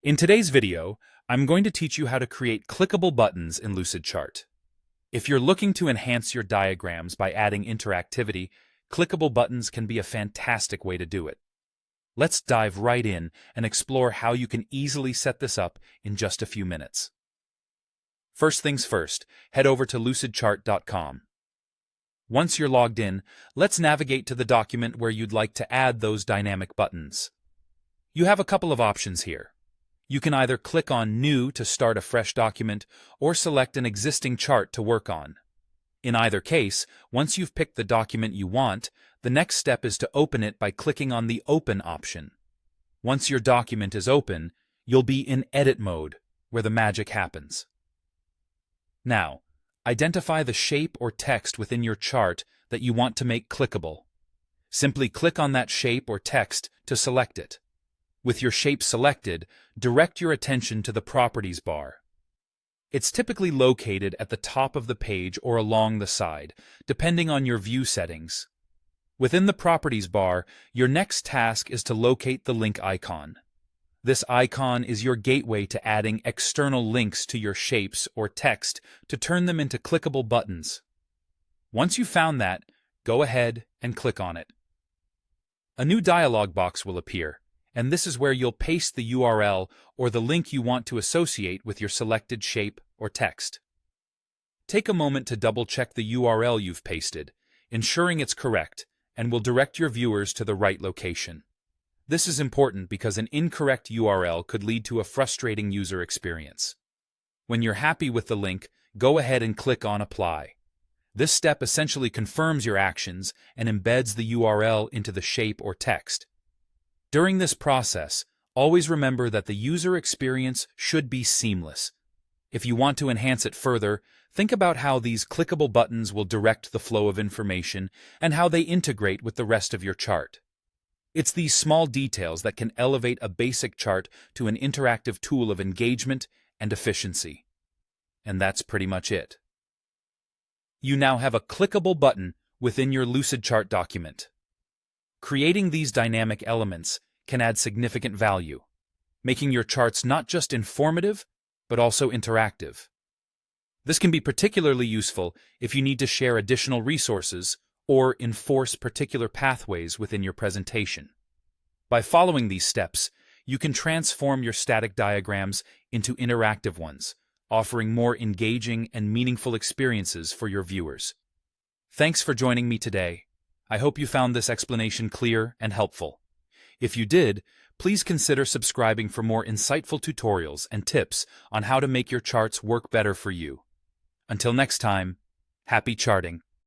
In today's video, I'm going to teach you how to create clickable buttons in Lucidchart. If you're looking to enhance your diagrams by adding interactivity, clickable buttons can be a fantastic way to do it. Let's dive right in and explore how you can easily set this up in just a few minutes. First things first, head over to lucidchart.com. Once you're logged in, let's navigate to the document where you'd like to add those dynamic buttons. You have a couple of options here. You can either click on New to start a fresh document or select an existing chart to work on. In either case, once you've picked the document you want, the next step is to open it by clicking on the Open option. Once your document is open, you'll be in Edit mode, where the magic happens. Now, identify the shape or text within your chart that you want to make clickable. Simply click on that shape or text to select it. With your shape selected, direct your attention to the Properties bar. It's typically located at the top of the page or along the side, depending on your view settings. Within the Properties bar, your next task is to locate the link icon. This icon is your gateway to adding external links to your shapes or text to turn them into clickable buttons. Once you've found that, go ahead and click on it. A new dialog box will appear, and this is where you'll paste the URL or the link you want to associate with your selected shape or text. Take a moment to double-check the URL you've pasted, ensuring it's correct, and will direct your viewers to the right location. This is important because an incorrect URL could lead to a frustrating user experience. When you're happy with the link, go ahead and click on Apply. This step essentially confirms your actions and embeds the URL into the shape or text. During this process, always remember that the user experience should be seamless. If you want to enhance it further, think about how these clickable buttons will direct the flow of information and how they integrate with the rest of your chart. It's these small details that can elevate a basic chart to an interactive tool of engagement and efficiency. And that's pretty much it. You now have a clickable button within your Lucidchart document. Creating these dynamic elements can add significant value, making your charts not just informative, but also interactive. This can be particularly useful if you need to share additional resources or enforce particular pathways within your presentation. By following these steps, you can transform your static diagrams into interactive ones, offering more engaging and meaningful experiences for your viewers. Thanks for joining me today. I hope you found this explanation clear and helpful. If you did, please consider subscribing for more insightful tutorials and tips on how to make your charts work better for you. Until next time, happy charting!